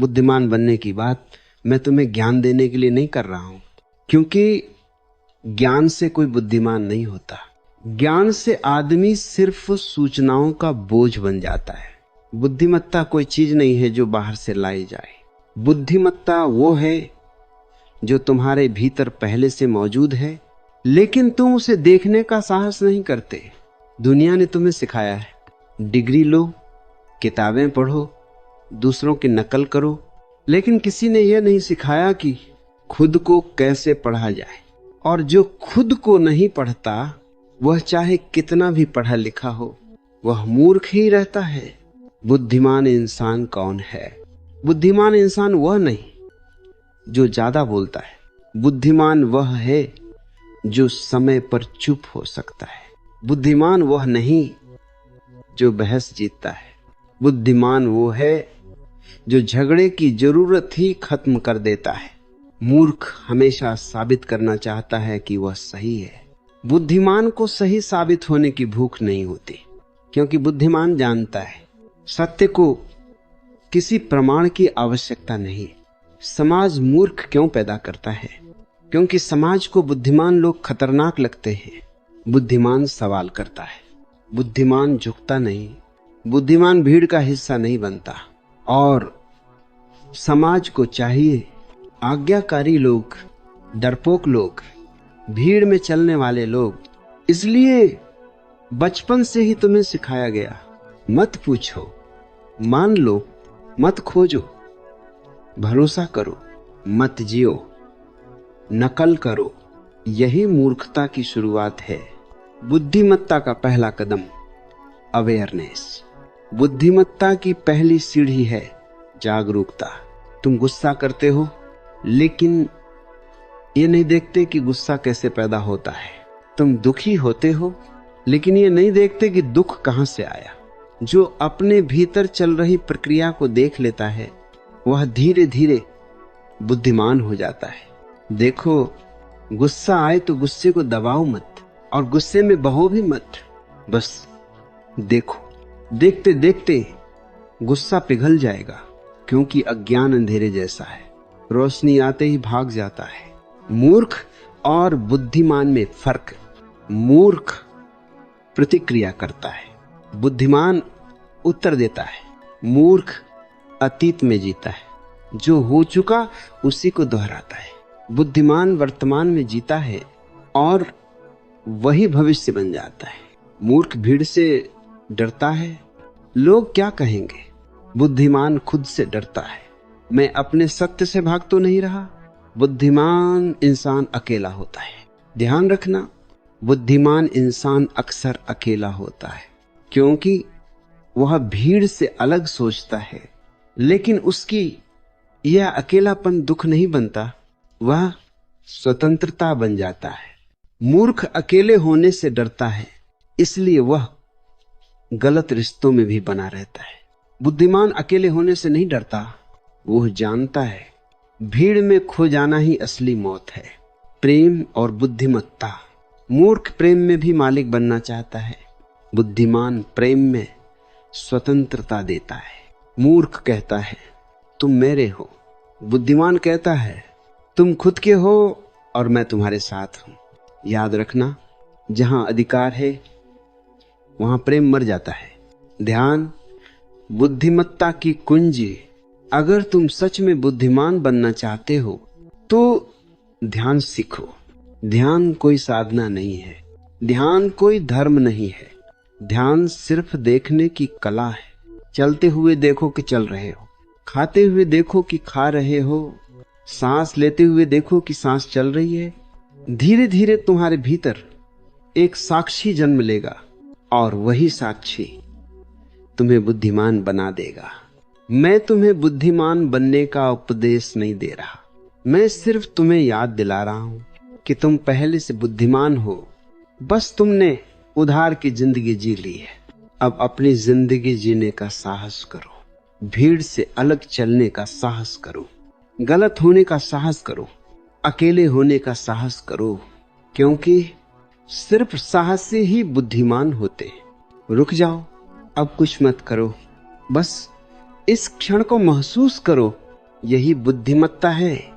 बुद्धिमान बनने की बात मैं तुम्हें ज्ञान देने के लिए नहीं कर रहा हूं, क्योंकि ज्ञान से कोई बुद्धिमान नहीं होता। ज्ञान से आदमी सिर्फ सूचनाओं का बोझ बन जाता है। बुद्धिमत्ता कोई चीज नहीं है जो बाहर से लाई जाए। बुद्धिमत्ता वो है जो तुम्हारे भीतर पहले से मौजूद है, लेकिन तुम उसे देखने का साहस नहीं करते। दुनिया ने तुम्हें सिखाया है, डिग्री लो, किताबें पढ़ो, दूसरों की नकल करो, लेकिन किसी ने यह नहीं सिखाया कि खुद को कैसे पढ़ा जाए। और जो खुद को नहीं पढ़ता वह चाहे कितना भी पढ़ा लिखा हो, वह मूर्ख ही रहता है। बुद्धिमान इंसान कौन है? बुद्धिमान इंसान वह नहीं जो ज्यादा बोलता है। बुद्धिमान वह है जो समय पर चुप हो सकता है। बुद्धिमान वह नहीं जो बहस जीतता है। बुद्धिमान वो है जो झगड़े की जरूरत ही खत्म कर देता है। मूर्ख हमेशा साबित करना चाहता है कि वह सही है। बुद्धिमान को सही साबित होने की भूख नहीं होती, क्योंकि बुद्धिमान जानता है सत्य को किसी प्रमाण की आवश्यकता नहीं। समाज मूर्ख क्यों पैदा करता है? क्योंकि समाज को बुद्धिमान लोग खतरनाक लगते हैं। बुद्धिमान सवाल करता है, बुद्धिमान झुकता नहीं, बुद्धिमान भीड़ का हिस्सा नहीं बनता। और समाज को चाहिए आज्ञाकारी लोग, डरपोक लोग, भीड़ में चलने वाले लोग। इसलिए बचपन से ही तुम्हें सिखाया गया, मत पूछो, मान लो, मत खोजो, भरोसा करो, मत जियो, नकल करो। यही मूर्खता की शुरुआत है। बुद्धिमत्ता का पहला कदम अवेयरनेस। बुद्धिमत्ता की पहली सीढ़ी है जागरूकता। तुम गुस्सा करते हो, लेकिन ये नहीं देखते कि गुस्सा कैसे पैदा होता है। तुम दुखी होते हो, लेकिन ये नहीं देखते कि दुख कहां से आया। जो अपने भीतर चल रही प्रक्रिया को देख लेता है, वह धीरे धीरे बुद्धिमान हो जाता है। देखो, गुस्सा आए तो गुस्से को दबाओ मत, और गुस्से में बहो भी मत। बस देखो, देखते देखते गुस्सा पिघल जाएगा, क्योंकि अज्ञान अंधेरे जैसा है, रोशनी आते ही भाग जाता है। मूर्ख और बुद्धिमान में फर्क। मूर्ख प्रतिक्रिया करता है, बुद्धिमान उत्तर देता है। मूर्ख अतीत में जीता है, जो हो चुका उसी को दोहराता है। बुद्धिमान वर्तमान में जीता है और वही भविष्य बन जाता है। मूर्ख भीड़ से डरता है, लोग क्या कहेंगे। बुद्धिमान खुद से डरता है, मैं अपने सत्य से भाग तो नहीं रहा। बुद्धिमान इंसान अकेला होता है। ध्यान रखना, बुद्धिमान इंसान अक्सर अकेला होता है, क्योंकि वह भीड़ से अलग सोचता है। लेकिन उसकी यह अकेलापन दुख नहीं बनता, वह स्वतंत्रता बन जाता है। मूर्ख अकेले होने से डरता है, इसलिए वह गलत रिश्तों में भी बना रहता है। बुद्धिमान अकेले होने से नहीं डरता, वह जानता है भीड़ में खो जाना ही असली मौत है। प्रेम और बुद्धिमत्ता। मूर्ख प्रेम में भी मालिक बनना चाहता है, बुद्धिमान प्रेम में स्वतंत्रता देता है। मूर्ख कहता है तुम मेरे हो, बुद्धिमान कहता है तुम खुद के हो और मैं तुम्हारे साथ हूं। याद रखना, जहां अधिकार है वहां प्रेम मर जाता है। ध्यान बुद्धिमत्ता की कुंजी। अगर तुम सच में बुद्धिमान बनना चाहते हो तो ध्यान सीखो। ध्यान कोई साधना नहीं है, ध्यान कोई धर्म नहीं है। ध्यान सिर्फ देखने की कला है। चलते हुए देखो कि चल रहे हो, खाते हुए देखो कि खा रहे हो, सांस लेते हुए देखो कि सांस चल रही है। धीरे धीरे तुम्हारे भीतर एक साक्षी जन्म लेगा और वही साक्षी तुम्हें बुद्धिमान बना देगा। मैं तुम्हें बुद्धिमान बनने का उपदेश नहीं दे रहा, मैं सिर्फ तुम्हें याद दिला रहा हूं कि तुम पहले से बुद्धिमान हो। बस तुमने उधार की जिंदगी जी ली है। अब अपनी जिंदगी जीने का साहस करो, भीड़ से अलग चलने का साहस करो, गलत होने का साहस करो, अकेले होने का साहस करो, क्योंकि सिर्फ साहस से ही बुद्धिमान होते। रुक जाओ, अब कुछ मत करो, बस इस क्षण को महसूस करो यही बुद्धिमत्ता है।